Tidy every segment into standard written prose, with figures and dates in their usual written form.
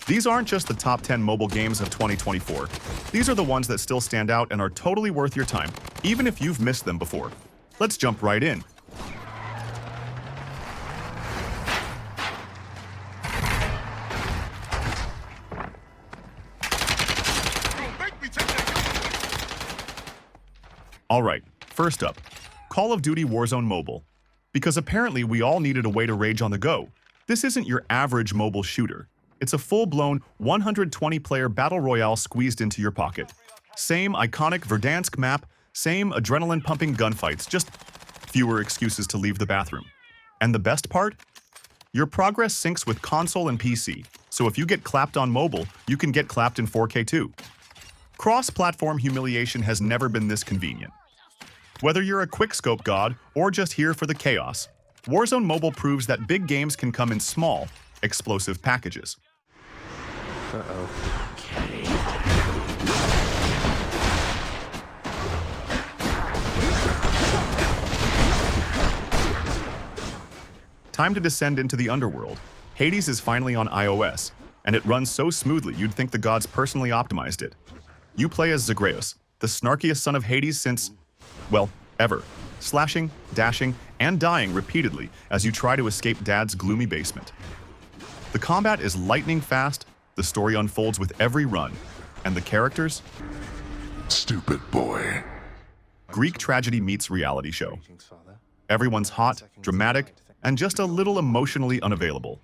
These aren't just the top 10 mobile games of 2024. These are the ones that still stand out and are totally worth your time, even if you've missed them before. Let's jump right in. Alright, first up, Call of Duty Warzone Mobile. Because apparently we all needed a way to rage on the go. This isn't your average mobile shooter. It's a full-blown 120-player battle royale squeezed into your pocket. Same iconic Verdansk map, same adrenaline-pumping gunfights, just fewer excuses to leave the bathroom. And the best part? Your progress syncs with console and PC, so if you get clapped on mobile, you can get clapped in 4K too. Cross-platform humiliation has never been this convenient. Whether you're a quickscope god or just here for the chaos, Warzone Mobile proves that big games can come in small, explosive packages. Time to descend into the underworld. Hades is finally on iOS, and it runs so smoothly you'd think the gods personally optimized it. You play as Zagreus, the snarkiest son of Hades since, well, ever, slashing, dashing, and dying repeatedly as you try to escape Dad's gloomy basement. The combat is lightning fast, the story unfolds with every run, and the characters? Stupid boy. Greek tragedy meets reality show. Everyone's hot, dramatic, and just a little emotionally unavailable.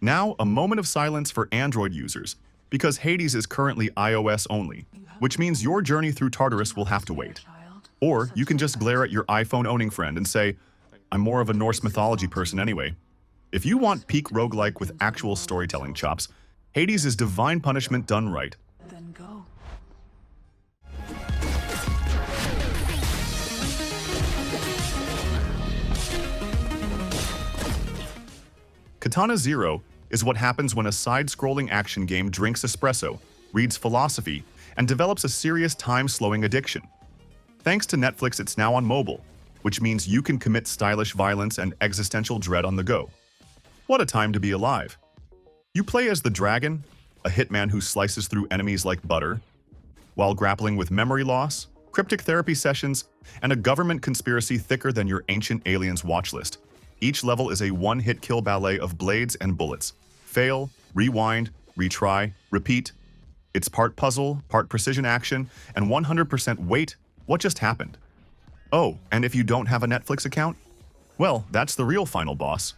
Now, a moment of silence for Android users, because Hades is currently iOS only, which means your journey through Tartarus will have to wait. Or you can just glare at your iPhone-owning friend and say, I'm more of a Norse mythology person anyway. If you want peak roguelike with actual storytelling chops, Hades is divine punishment done right. Then go. Katana Zero is what happens when a side-scrolling action game drinks espresso, reads philosophy, and develops a serious time-slowing addiction. Thanks to Netflix, it's now on mobile, which means you can commit stylish violence and existential dread on the go. What a time to be alive. You play as the Dragon, a hitman who slices through enemies like butter, while grappling with memory loss, cryptic therapy sessions, and a government conspiracy thicker than your ancient aliens watch list. Each level is a one-hit kill ballet of blades and bullets. Fail, rewind, retry, repeat. It's part puzzle, part precision action, and 100% wait, what just happened? Oh, and if you don't have a Netflix account? Well, that's the real final boss.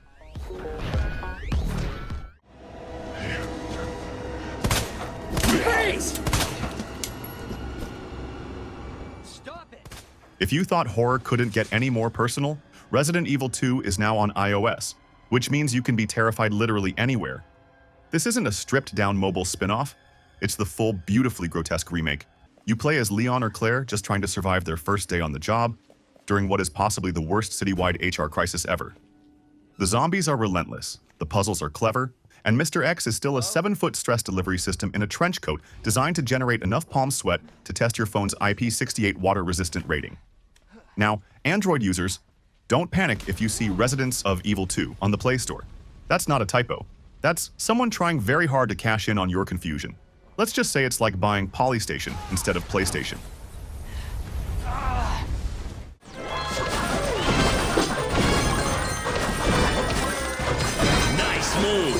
Freeze! Stop it! If you thought horror couldn't get any more personal, Resident Evil 2 is now on iOS, which means you can be terrified literally anywhere. This isn't a stripped-down mobile spin-off. It's the full, beautifully grotesque remake. You play as Leon or Claire just trying to survive their first day on the job during what is possibly the worst citywide HR crisis ever. The zombies are relentless, the puzzles are clever, and Mr. X is still a 7-foot stress delivery system in a trench coat designed to generate enough palm sweat to test your phone's IP68 water-resistant rating. Now, Android users, don't panic if you see Residents of Evil 2 on the Play Store. That's not a typo. That's someone trying very hard to cash in on your confusion. Let's just say it's like buying Polystation instead of PlayStation. Nice move!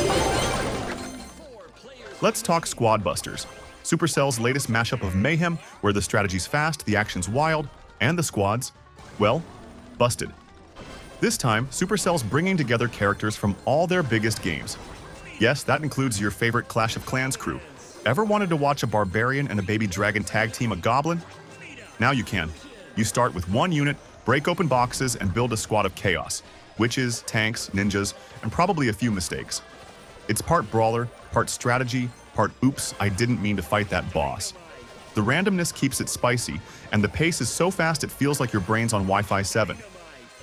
Let's talk Squad Busters, Supercell's latest mashup of mayhem where the strategy's fast, the action's wild, and the squads, well, busted. This time, Supercell's bringing together characters from all their biggest games. Yes, that includes your favorite Clash of Clans crew. Ever wanted to watch a barbarian and a baby dragon tag team a goblin? Now you can. You start with one unit, break open boxes, and build a squad of chaos. Witches, tanks, ninjas, and probably a few mistakes. It's part brawler, part strategy, part oops, I didn't mean to fight that boss. The randomness keeps it spicy, and the pace is so fast it feels like your brain's on Wi-Fi 7.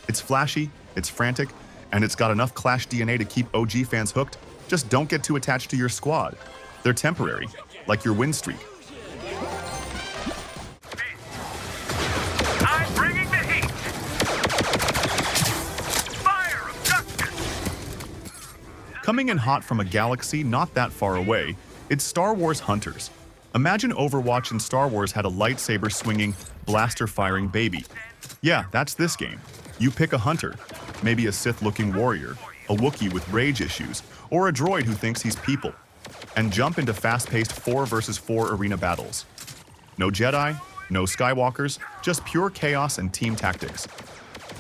It's flashy, it's frantic, and it's got enough Clash DNA to keep OG fans hooked. Just don't get too attached to your squad. They're temporary, like your win streak. I'm bringing the heat! Fire of justice! Coming in hot from a galaxy not that far away, it's Star Wars Hunters. Imagine Overwatch and Star Wars had a lightsaber-swinging, blaster-firing baby. Yeah, that's this game. You pick a hunter, maybe a Sith-looking warrior, a Wookiee with rage issues, or a droid who thinks he's people, and jump into fast-paced 4 versus 4 arena battles. No Jedi, no Skywalkers, just pure chaos and team tactics.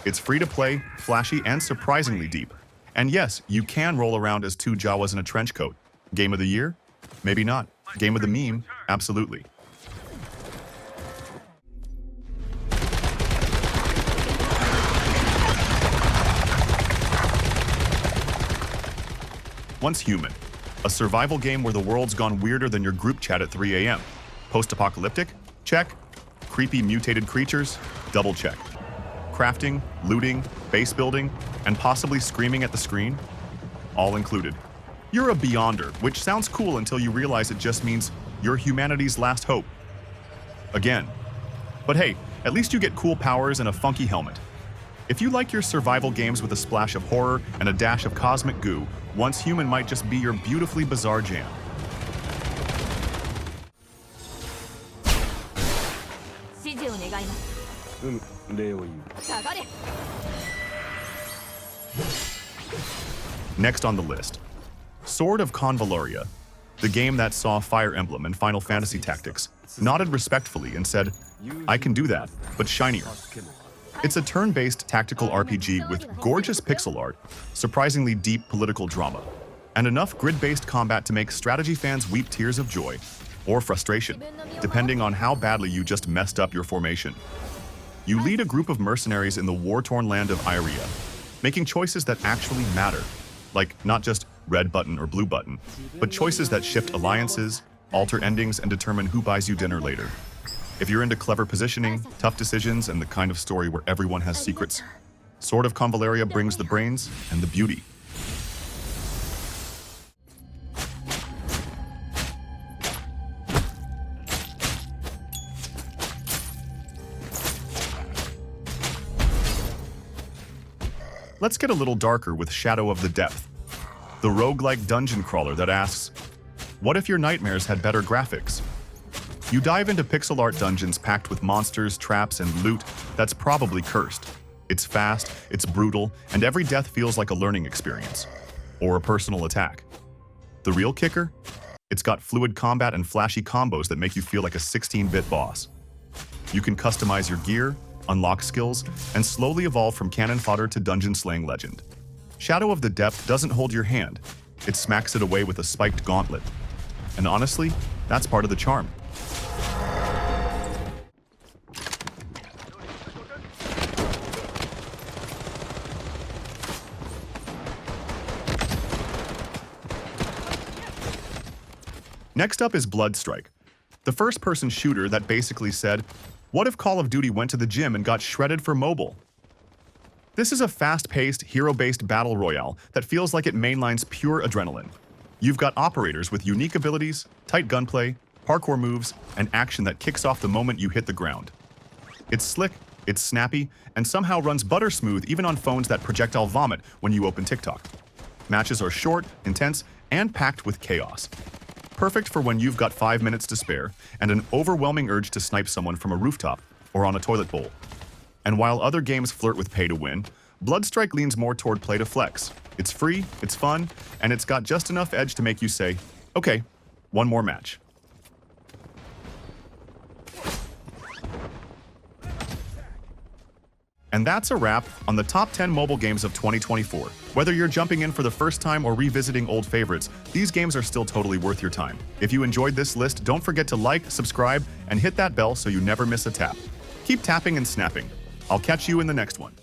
It's free to play, flashy, and surprisingly deep. And yes, you can roll around as 2 Jawas in a trench coat. Game of the year? Maybe not. Game of the meme? Absolutely. Once Human, a survival game where the world's gone weirder than your group chat at 3 a.m. Post-apocalyptic? Check. Creepy mutated creatures? Double check. Crafting, looting, base building, and possibly screaming at the screen? All included. You're a Beyonder, which sounds cool until you realize it just means you're humanity's last hope. Again. But hey, at least you get cool powers and a funky helmet. If you like your survival games with a splash of horror and a dash of cosmic goo, Once Human might just be your beautifully bizarre jam. Next on the list, Sword of Convallaria, the game that saw Fire Emblem and Final Fantasy Tactics, nodded respectfully and said, "I can do that, but shinier." It's a turn-based tactical RPG with gorgeous pixel art, surprisingly deep political drama, and enough grid-based combat to make strategy fans weep tears of joy or frustration, depending on how badly you just messed up your formation. You lead a group of mercenaries in the war-torn land of Iria, making choices that actually matter, like not just red button or blue button, but choices that shift alliances, alter endings, and determine who buys you dinner later. If you're into clever positioning, tough decisions, and the kind of story where everyone has secrets, Sword of Convallaria brings the brains and the beauty. Let's get a little darker with Shadow of the Depth, the roguelike dungeon crawler that asks, what if your nightmares had better graphics? You dive into pixel art dungeons packed with monsters, traps, and loot that's probably cursed. It's fast, it's brutal, and every death feels like a learning experience, or a personal attack. The real kicker? It's got fluid combat and flashy combos that make you feel like a 16-bit boss. You can customize your gear, unlock skills, and slowly evolve from cannon fodder to dungeon-slaying legend. Shadow of the Depth doesn't hold your hand. It smacks it away with a spiked gauntlet. And honestly, that's part of the charm. Next up is Bloodstrike, the first-person shooter that basically said, what if Call of Duty went to the gym and got shredded for mobile? This is a fast-paced, hero-based battle royale that feels like it mainlines pure adrenaline. You've got operators with unique abilities, tight gunplay, parkour moves, and action that kicks off the moment you hit the ground. It's slick, it's snappy, and somehow runs butter smooth even on phones that projectile vomit when you open TikTok. Matches are short, intense, and packed with chaos. Perfect for when you've got 5 minutes to spare and an overwhelming urge to snipe someone from a rooftop or on a toilet bowl. And while other games flirt with pay to win, Bloodstrike leans more toward play to flex. It's free, it's fun, and it's got just enough edge to make you say, okay, one more match. And that's a wrap on the top 10 mobile games of 2024. Whether you're jumping in for the first time or revisiting old favorites, these games are still totally worth your time. If you enjoyed this list, don't forget to like, subscribe, and hit that bell so you never miss a tap. Keep tapping and snapping. I'll catch you in the next one.